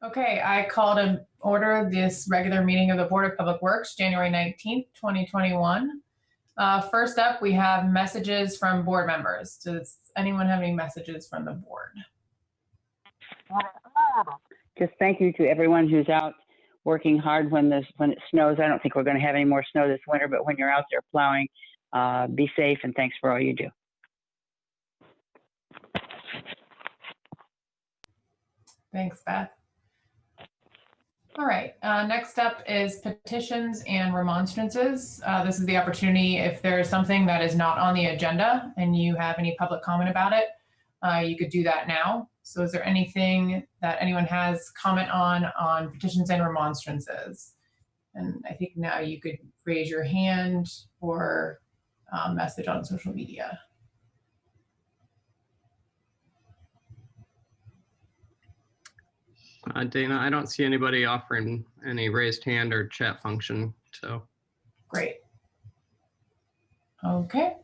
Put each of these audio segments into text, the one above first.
Okay, I call to order this regular meeting of the Board of Public Works, January 19th, 2021. First up, we have messages from board members. Does anyone have any messages from the board? Just thank you to everyone who's out working hard when it snows. I don't think we're going to have any more snow this winter, but when you're out there plowing, be safe and thanks for all you do. Thanks, Beth. All right, next up is petitions and remonstrances. This is the opportunity if there's something that is not on the agenda and you have any public comment about it, you could do that now. So is there anything that anyone has comment on petitions and remonstrances? And I think now you could raise your hand or message on social media. Dana, I don't see anybody offering any raised hand or chat function, so. Great. Okay.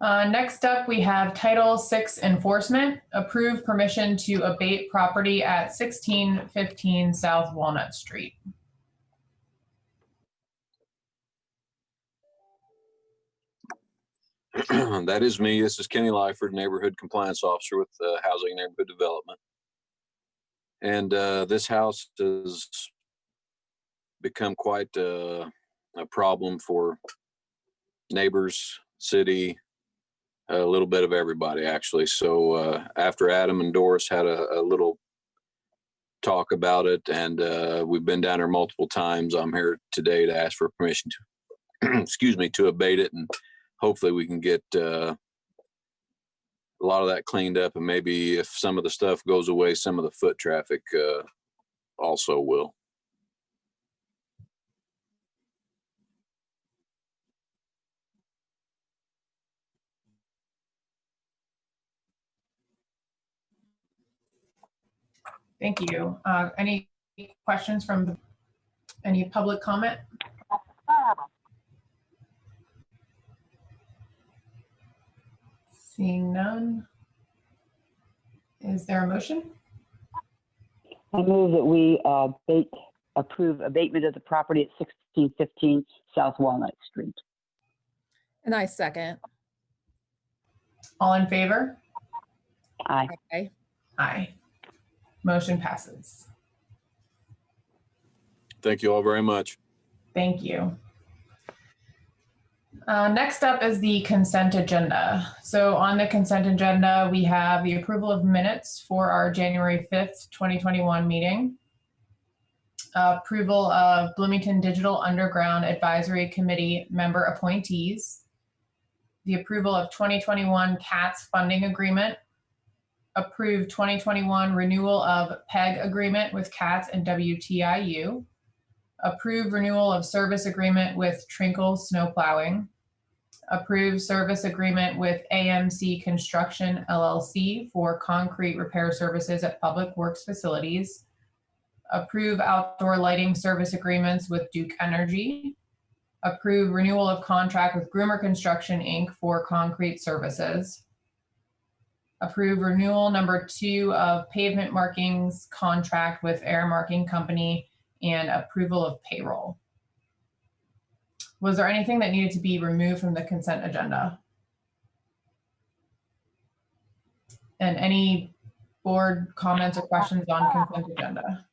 Next up, we have Title VI enforcement. Approve permission to abate property at 1615 South Walnut Street. That is me. This is Kenny Lyford, Neighborhood Compliance Officer with Housing and Neighborhood Development. And this house has become quite a problem for neighbors, city, a little bit of everybody, actually. So after Adam and Doris had a little talk about it, and we've been down there multiple times, I'm here today to ask for permission to, excuse me, to abate it, and hopefully we can get a lot of that cleaned up, and maybe if some of the stuff goes away, some of the foot traffic also will. Thank you. Any questions from any public comment? Seeing none. Is there a motion? I move that we approve abatement of the property at 1615 South Walnut Street. And I second. All in favor? Aye. Okay. Aye. Motion passes. Thank you all very much. Thank you. Next up is the consent agenda. So on the consent agenda, we have the approval of minutes for our January 5th, 2021 meeting. Approval of Bloomington Digital Underground Advisory Committee member appointees. The approval of 2021 CATS funding agreement. Approved 2021 renewal of PEG agreement with CATS and WTIU. Approved renewal of service agreement with Trinkle Snowplowing. Approved service agreement with AMC Construction LLC for concrete repair services at public works facilities. Approve outdoor lighting service agreements with Duke Energy. Approve renewal of contract with Groomer Construction Inc. for concrete services. Approve renewal number 2 of pavement markings contract with Air Marking Company, and approval of payroll. Was there anything that needed to be removed from the consent agenda? And any board comments or questions on consent agenda?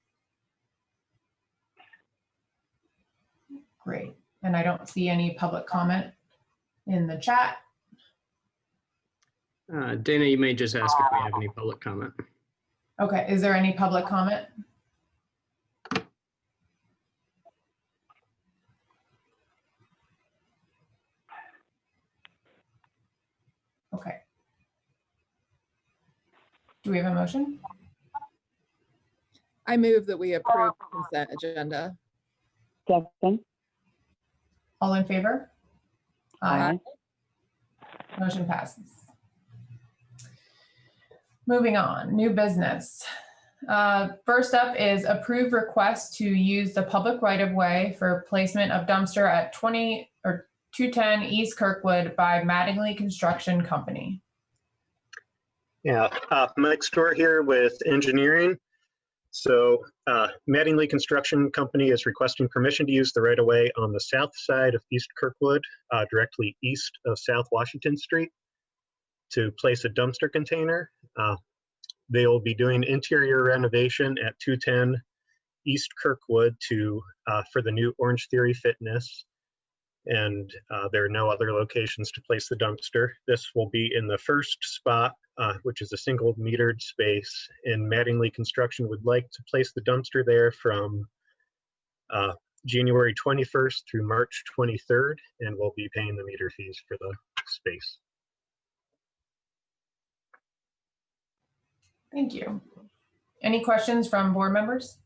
Great. And I don't see any public comment in the chat. Dana, you may just ask if we have any public comment. Okay, is there any public comment? Okay. Do we have a motion? I move that we approve the consent agenda. Second. All in favor? Aye. Motion passes. Moving on, new business. First up is approve request to use the public right-of-way for placement of dumpster at 210 East Kirkwood by Mattingly Construction Company. Yeah, Mike Store here with engineering. So Mattingly Construction Company is requesting permission to use the right-of-way on the south side of East Kirkwood, directly east of South Washington Street, to place a dumpster container. They will be doing interior renovation at 210 East Kirkwood for the new Orange Theory Fitness. And there are no other locations to place the dumpster. This will be in the first spot, which is a single metered space. And Mattingly Construction would like to place the dumpster there from January 21st through March 23rd, and we'll be paying the meter fees for the space. Thank you. Any questions from board members?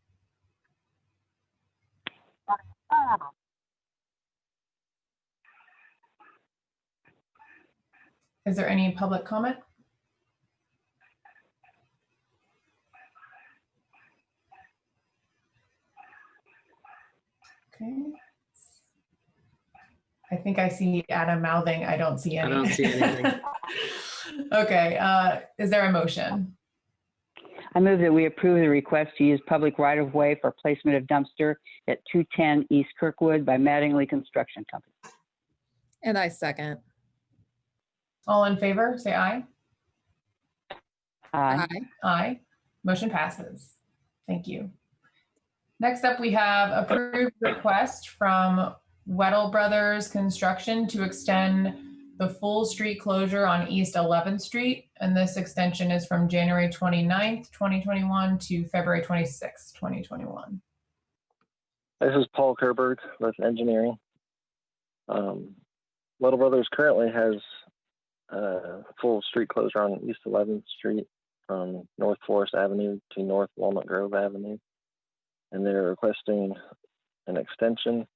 Is there any public comment? Okay. I think I see Adam mouthing. I don't see I anything. don't see anything. Okay, is there a motion? I move that we approve the request to use public right-of-way for placement of dumpster at 210 East Kirkwood by Mattingly Construction Company. And I second. All in favor, say aye. Aye. Aye. Motion passes. Thank you. Next up, we have approved request from Weddle Brothers Construction to extend the full street closure on East 11th Street. And this extension is from January 29th, 2021 to February 26th, 2021. This is Paul Kerberg with engineering. Little Brothers currently has full street closure on East 11th Street from North Forest Avenue to North Walnut Grove Avenue. And they're requesting an extension.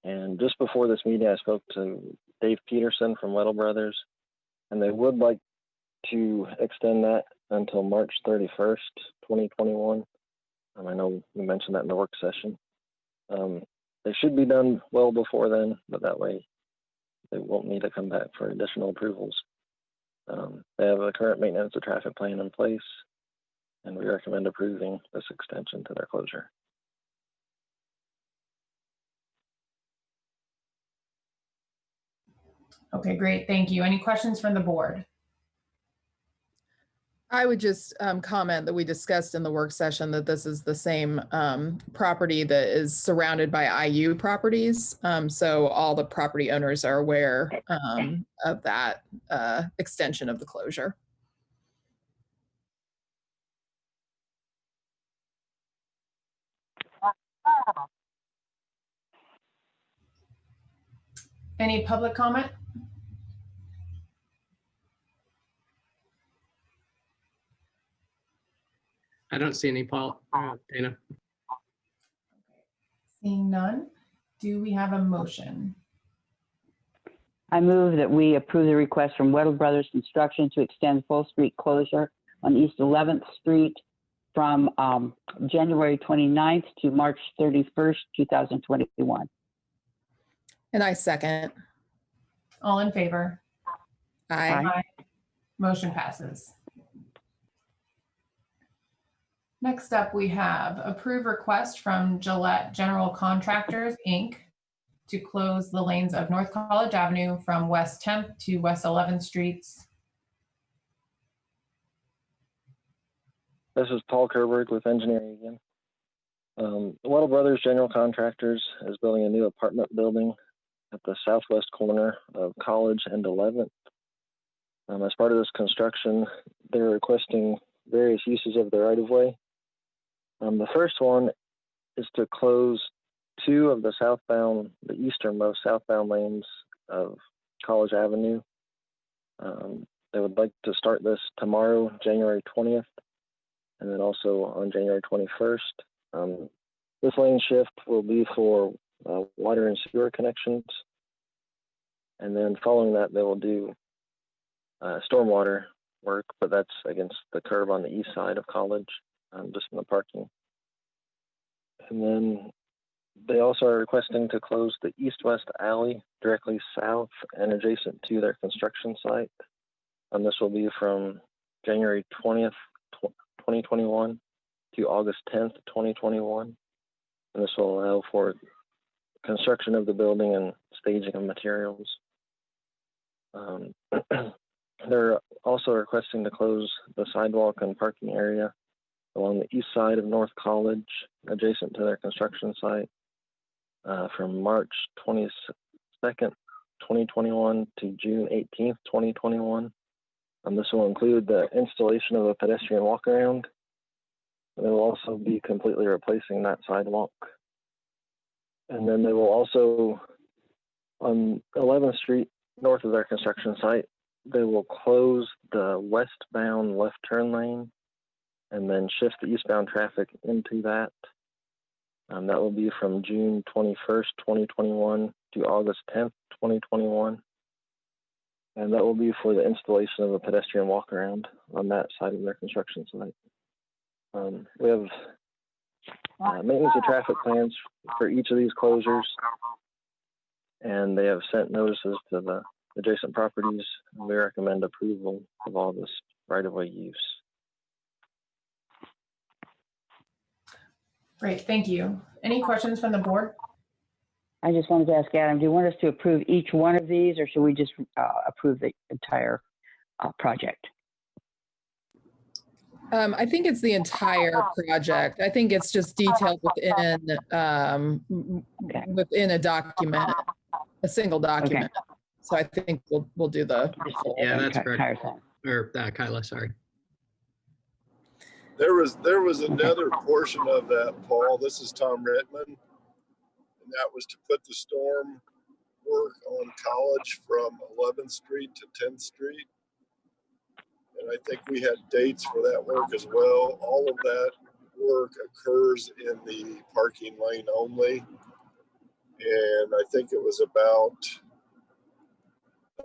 And just before this meeting, I spoke to Dave Peterson from Weddle Brothers, and they would like to extend that until March 31st, 2021. I know we mentioned that in the work session. They should be done well before then, but that way they won't need to come back for additional approvals. They have a current maintenance of traffic plan in place, and we recommend approving this extension to their closure. Okay, great. Thank you. Any questions from the board? I would just comment that we discussed in the work session that this is the same property that is surrounded by IU properties. So all the property owners are aware of that extension of the closure. Any public comment? I don't see any, Paul. Dana. Seeing none, do we have a motion? I move that we approve the request from Weddle Brothers Construction to extend full street closure on East 11th Street from January 29th to March 31st, 2021. And I second. All in favor? Aye. Aye. Motion passes. Next up, we have approved request from Gillette General Contractors, Inc. to close the lanes of North College Avenue from West 10th to West 11th Streets. This is Paul Kerberg with engineering again. Weddle Brothers General Contractors is building a new apartment building at the southwest corner of College and 11th. As part of this construction, they're requesting various uses of the right-of-way. The first one is to close two of the easternmost southbound lanes of College Avenue. They would like to start this tomorrow, January 20th, and then also on January 21st. This lane shift will be for water and sewer connections. And then following that, they will do stormwater work, but that's against the curb on the east side of College, just in the parking. And then they also are requesting to close the east-west alley directly south and adjacent to their construction site. And this will be from January 20th, 2021 to August 10th, 2021. And this will allow for construction of the building and staging of materials. They're also requesting to close the sidewalk and parking area along the east side of North College, adjacent to their construction site, from March 22nd, 2021 to June 18th, 2021. This will include the installation of a pedestrian walk-around. They will also be completely replacing that sidewalk. And then they will also, on 11th Street, north of their construction site, they will close the westbound left turn lane and then shift the eastbound traffic into that. That will be from June 21st, 2021 to August 10th, 2021. And that will be for the installation of a pedestrian walk-around on that side of their construction site. We have maintenance of traffic plans for each of these closures, and they have sent notices to the adjacent properties. We recommend approval of all this right-of-way use. Great, thank you. Any questions from the board? I just wanted to ask Adam, do you want us to approve each one of these, or should we just approve the entire project? I think it's the entire project. I think it's just detailed within a document, a single document. Okay. So I think we'll do the full. Yeah, that's entire correct. thing. Or Kyla, sorry. There was another portion of that, Paul. This is Tom Rittman, and that was to put the storm work on College from 11th Street to 10th Street. And I think we had dates for that work as well. All of that work occurs in the parking lane only. And I think it was about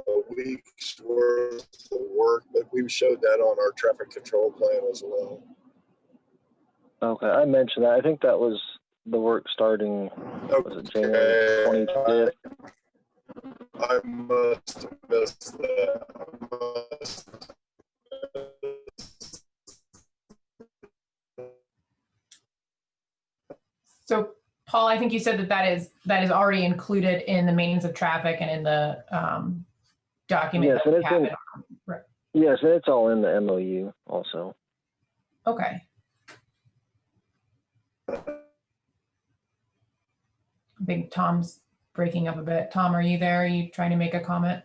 a week's worth of work, but we showed that on our traffic control plan as well. Okay, I mentioned that. I think that was the work starting, was it January 25th? I must have missed that. So, Paul, I think you said that is already included in the maintenance of traffic and in the document. Yes, that and we have. right. Yes, and it's all in the MOU also. Okay. I think Tom's breaking up a bit. Tom, are you there? Are you trying to make a comment?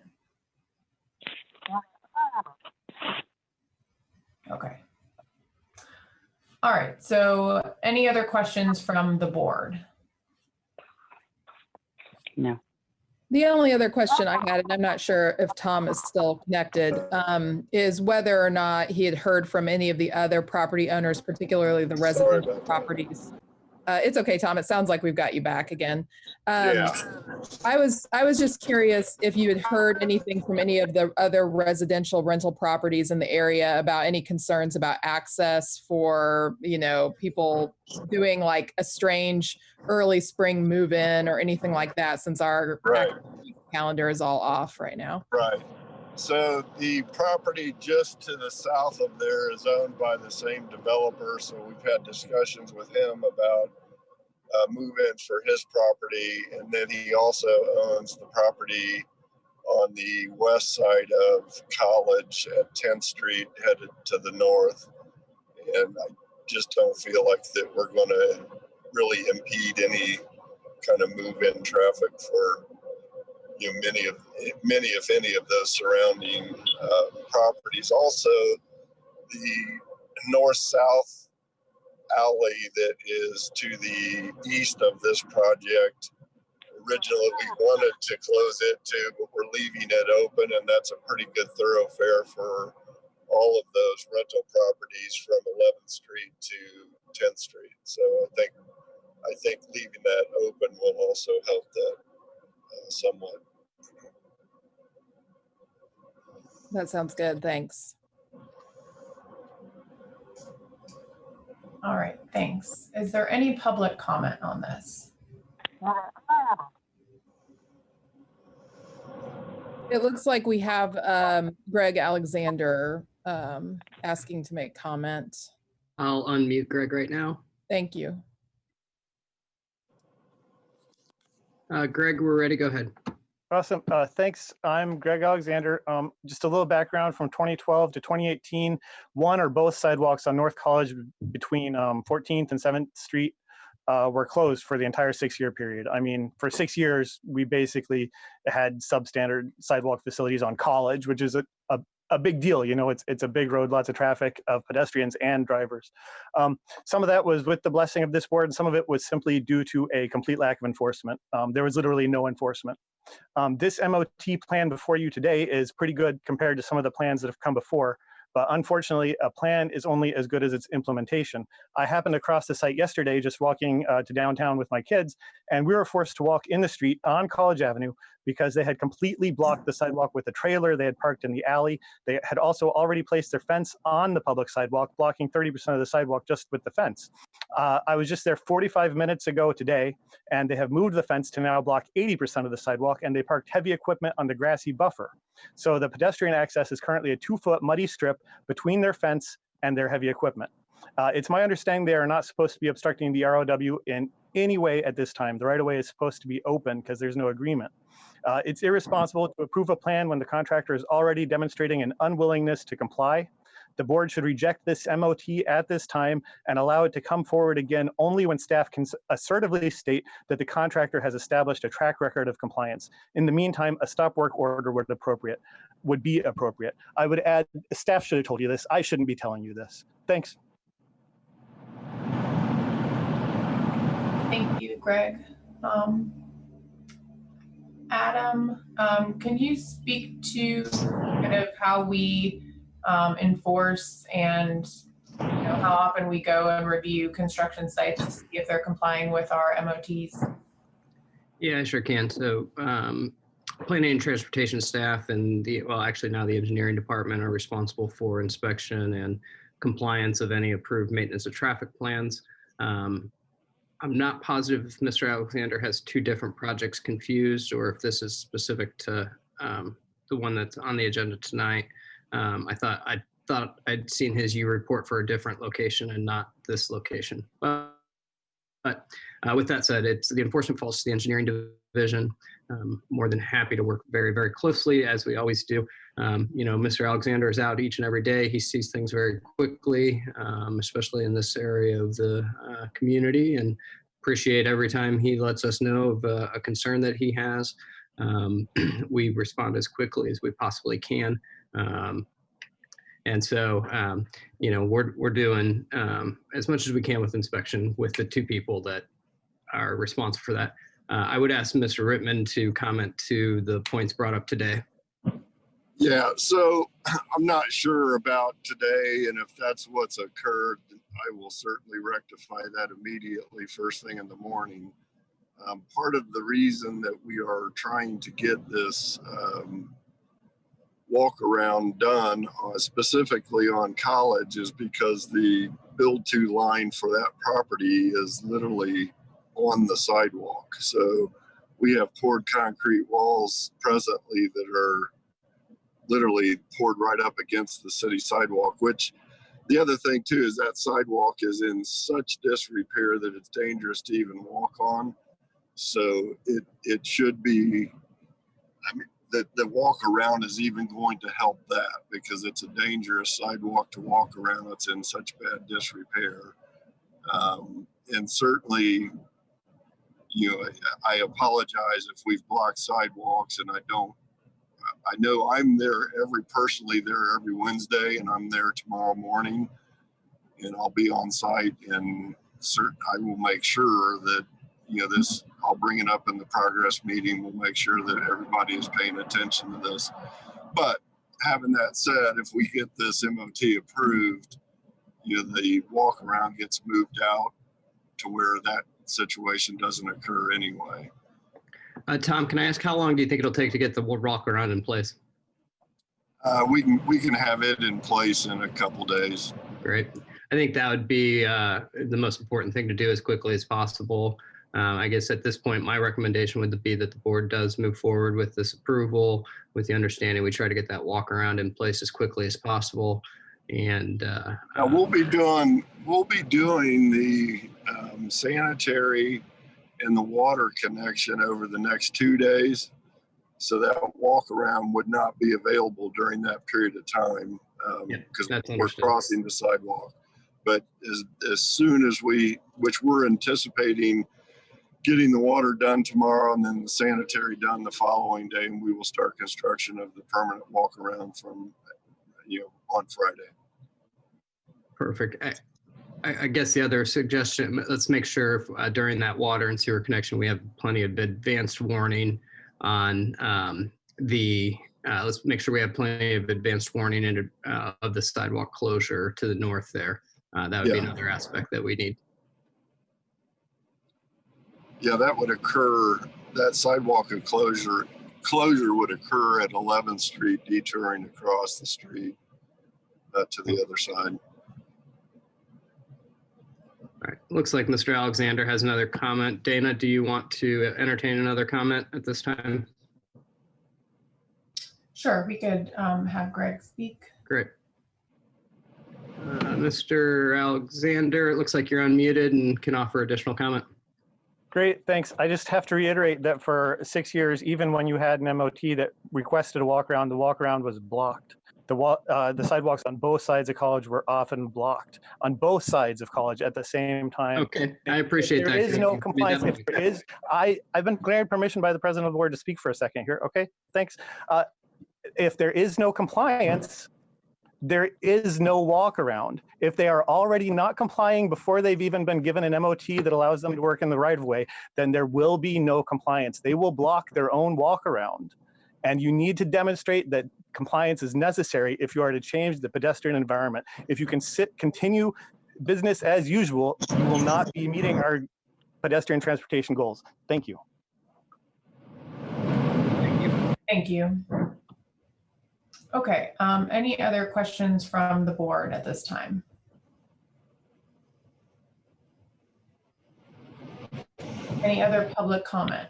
Okay. All right, so any other questions from the board? No. The only other question I had, and I'm not sure if Tom is still connected, is whether or not he had heard from any of the other property owners, particularly the residential properties. It's okay, Tom. It sounds like we've got you back again. Yeah. I was just curious if you had heard anything from any of the other residential rental properties in the area about any concerns about access for, people doing like a strange early spring move-in or anything like that, since our calendar is all off right now. Right. So the property just to the south of there is owned by the same developer. So we've had discussions with him about move-ins for his property. And then he also owns the property on the west side of College at 10th Street, headed to the north. And I just don't feel like that we're going to really impede any kind of move-in traffic for many, if any, of those surrounding properties. Also, the north-south alley that is to the east of this project, originally we wanted to close it too, but we're leaving it open, and that's a pretty good thoroughfare for all of those rental properties from 11th Street to 10th Street. So I think leaving that open will also help that somewhat. That sounds good. Thanks. All right, thanks. Is there any public comment on this? It looks like we have Greg Alexander asking to make comment. I'll unmute Greg right now. Thank you. Greg, we're ready. Go ahead. Awesome. Thanks. I'm Greg Alexander. Just a little background from 2012 to 2018. One or both sidewalks on North College between 14th and 7th Street were closed for the entire 6-year period. I mean, for 6 years, we basically had substandard sidewalk facilities on College, which is a big deal. You know, it's a big road, lots of traffic of pedestrians and drivers. Some of that was with the blessing of this board, and some of it was simply due to a complete lack of enforcement. There was literally no enforcement. This MOT plan before you today is pretty good compared to some of the plans that have come before, but unfortunately, a plan is only as good as its implementation. I happened to cross the site yesterday just walking to downtown with my kids, and we were forced to walk in the street on College Avenue because they had completely blocked the sidewalk with a trailer. They had parked in the alley. They had also already placed their fence on the public sidewalk, blocking 30% of the sidewalk just with the fence. I was just there 45 minutes ago today, and they have moved the fence to now block 80% of the sidewalk, and they parked heavy equipment on the grassy buffer. So the pedestrian access is currently a 2-foot muddy strip between their fence and their heavy equipment. It's my understanding they are not supposed to be obstructing the ROW in any way at this time. The right-of-way is supposed to be open because there's no agreement. It's irresponsible to approve a plan when the contractor is already demonstrating an unwillingness to comply. The board should reject this MOT at this time and allow it to come forward again only when staff can assertively state that the contractor has established a track record of compliance. In the meantime, a stop work order would be appropriate. I would add, staff should have told you this. I shouldn't be telling you this. Thanks. Thank you, Greg. Adam, can you speak to kind of how we enforce and how often we go and review construction sites to see if they're complying with our MOTs? Yeah, I sure can. So planning and transportation staff and actually now the engineering department are responsible for inspection and compliance of any approved maintenance of traffic plans. I'm not positive if Mr. Alexander has two different projects confused or if this is specific to the one that's on the agenda tonight. I thought I'd seen his U report for a different location and not this location. But with that said, it's the enforcement falls to the engineering division. More than happy to work very, very closely as we always do. Mr. Alexander is out each and every day. He sees things very quickly, especially in this area of the community, and appreciate every time he lets us know of a concern that he has. We respond as quickly as we possibly can. And so, we're doing as much as we can with inspection with the two people that are responsible for that. I would ask Mr. Rittman to comment to the points brought up today. Yeah, so I'm not sure about today, and if that's what's occurred, I will certainly rectify that immediately first thing in the morning. Part of the reason that we are trying to get this walk around done specifically on College is because the build to line for that property is literally on the sidewalk. So we have poured concrete walls presently that are literally poured right up against the city sidewalk, which the other thing too is that sidewalk is in such disrepair that it's dangerous to even walk on. So it should be, I mean, the walk around is even going to help that because it's a dangerous sidewalk to walk around. It's in such bad disrepair. And certainly, I apologize if we've blocked sidewalks, and I know I'm there personally there every Wednesday, and I'm there tomorrow morning, and I'll be on site, and I will make sure that, I'll bring it up in the progress meeting. We'll make sure that everybody is paying attention to this. But having that said, if we get this MOT approved, the walk around gets moved out to where that situation doesn't occur anyway. Tom, can I ask how long do you think it'll take to get the walk around in place? We can have it in place in a couple days. Great. I think that would be the most important thing to do as quickly as possible. I guess at this point, my recommendation would be that the board does move forward with this approval with the understanding we try to get that walk around in place as quickly as possible. And Now we'll be doing the sanitary and the water connection over the next 2 days. So that walk around would not be available during that period of time because that's we're understood. crossing the sidewalk. But as soon as which we're anticipating getting the water done tomorrow and then the sanitary done the following day, and we will start construction of the permanent walk around from, on Friday. Perfect. I guess the other suggestion, let's make sure during that water and sewer connection, we have plenty of advanced warning on let's make sure we have plenty of advanced warning of the sidewalk closure to the north there. That would be another aspect that we need. Yeah, that would occur, that sidewalk closure would occur at 11th Street, detouring across the street to the other side. All right. Looks like Mr. Alexander has another comment. Dana, do you want to entertain another comment at this time? Sure, we could have Greg speak. Great. Mr. Alexander, it looks like you're unmuted and can offer additional comment. Great, thanks. I just have to reiterate that for 6 years, even when you had an MOT that requested a walk around, the walk around was blocked. The sidewalks on both sides of college were often blocked on both sides of college at the same time. Okay, I appreciate that. There is no compliance. If there is, I've been granted permission by the president of the board to speak for a second here. Okay, thanks. If there is no compliance, there is no walk around. If they are already not complying before they've even been given an MOT that allows them to work in the right of way, then there will be no compliance. They will block their own walk around. And you need to demonstrate that compliance is necessary if you are to change the pedestrian environment. If you can continue business as usual, you will not be meeting our pedestrian transportation goals. Thank you. Thank you. Okay, any other questions from the board at this time? Any other public comment?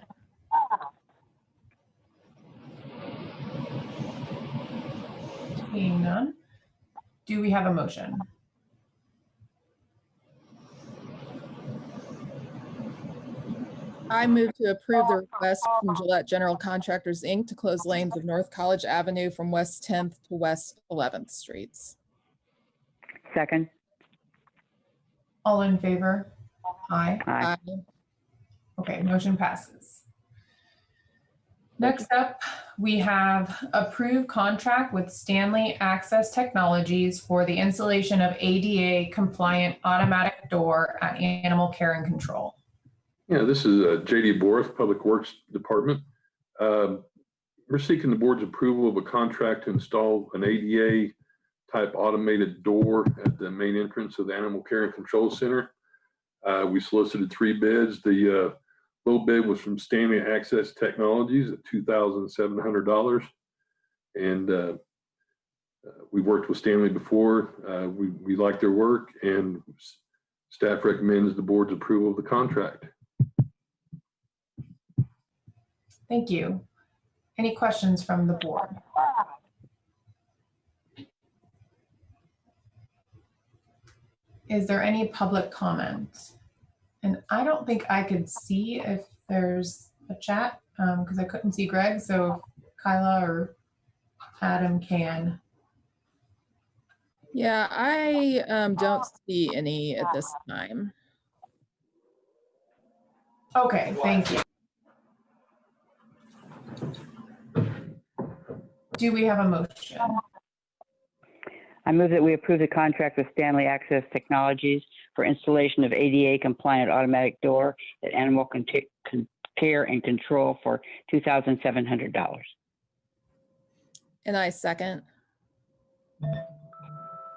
Seeing none, do we have a motion? I move to approve the request from Gillette General Contractors, Inc. to close lanes of North College Avenue from West 10th to West 11th Streets. Second. All in favor? Aye. Aye. Okay, motion passes. Next up, we have approved contract with Stanley Access Technologies for the installation of ADA compliant automatic door at Animal Care and Control. Yeah, this is JD Borth, Public Works Department. We're seeking the board's approval of a contract to install an ADA type automated door at the main entrance of the Animal Care and Control Center. We solicited 3 bids. The low bid was from Stanley Access Technologies at $2,700. And we worked with Stanley before. We like their work, and staff recommends the board's approval of the contract. Thank you. Any questions from the board? Is there any public comment? And I don't think I could see if there's a chat because I couldn't see Greg. So Kyla or Adam can. Yeah, I don't see any at this time. Okay, thank you. Do we have a motion? I move that we approve the contract with Stanley Access Technologies for installation of ADA compliant automatic door at Animal Care and Control for $2,700. And I second.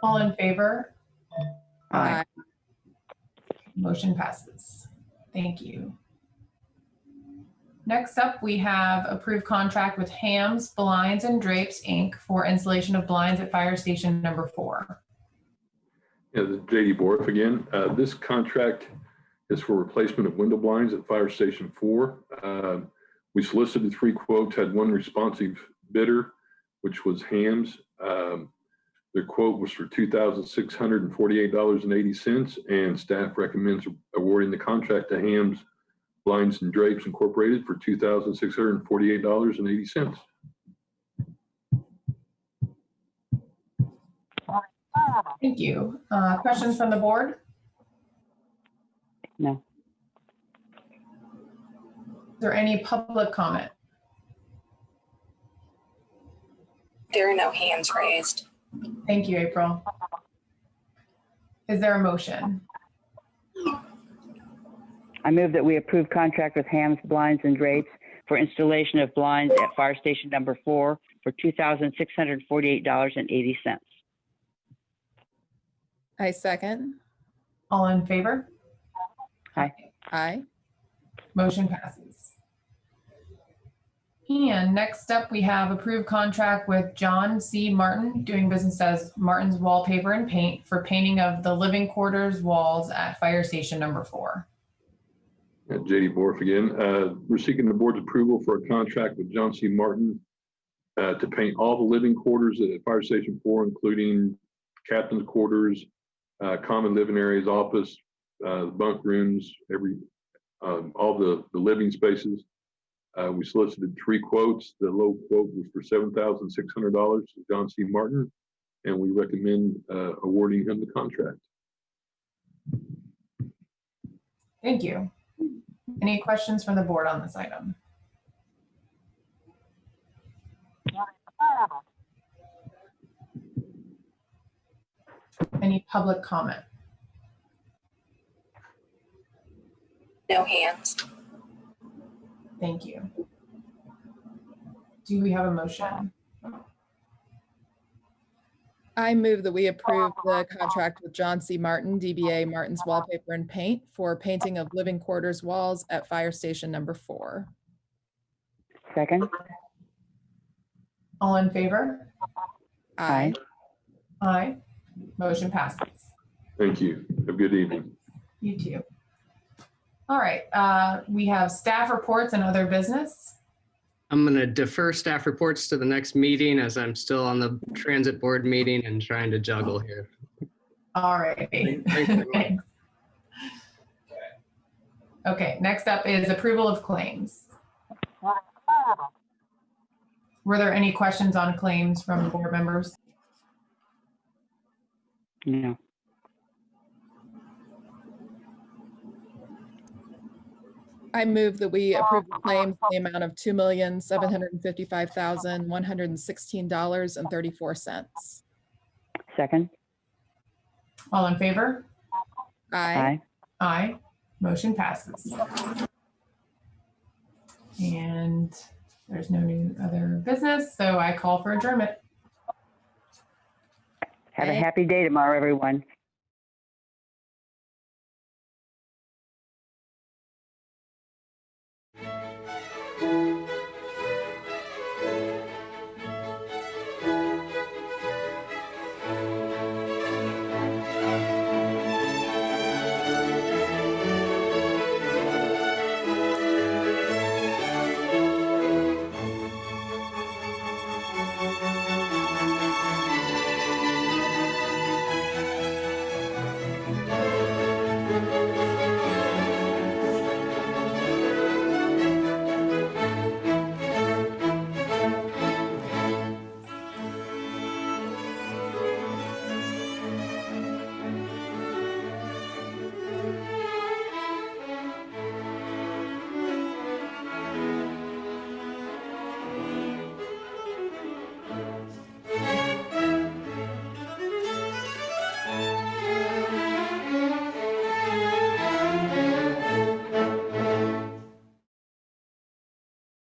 All in favor? Aye. Motion passes. Thank you. Next up, we have approved contract with Hams Blinds and Drapes, Inc. for installation of blinds at Fire Station number 4. Yeah, the JD Borth again. This contract is for replacement of window blinds at Fire Station 4. We solicited 3 quotes, had 1 responsive bidder, which was Hams. Their quote was for $2,648.80, and staff recommends awarding the contract to Hams Blinds and Drapes Incorporated for $2,648.80. Thank you. Questions from the board? No. Is there any public comment? There are no hands raised. Thank you, April. Is there a motion? I move that we approve contract with Hams Blinds and Drapes for installation of blinds at Fire Station Number 4 for $2,648.80. I second. All in favor? Aye. Aye. Motion passes. And next up, we have approved contract with John C. Martin, doing business as Martin's Wallpaper and Paint for painting of the living quarters walls at Fire Station Number 4. JD Borf again. We're seeking the board's approval for a contract with John C. Martin to paint all the living quarters at Fire Station 4, including captain's quarters, common living areas, office, bunk rooms, all the living spaces. We solicited 3 quotes. The low quote was for $7,600 to John C. Martin, and we recommend awarding him the contract. Thank you. Any questions from the board on this item? Any public comment? No hands. Thank you. Do we have a motion? I move that we approve the contract with John C. Martin, DBA Martin's Wallpaper and Paint for painting of living quarters walls at Fire Station Number 4. Second. All in favor? Aye. Aye. Motion passes. Thank you. Have a good evening. You too. All right, we have staff reports and other business. I'm going to defer staff reports to the next meeting as I'm still on the transit board meeting and trying to juggle here. All right. Thanks. Okay, next up is approval of claims. Were there any questions on claims from board members? No. I move that we approve the claims in the amount of $2,755,116.34. Second. All in favor? Aye. Aye. Motion passes. And there's no new other business, so I call for adjournment. Have a happy day tomorrow, everyone.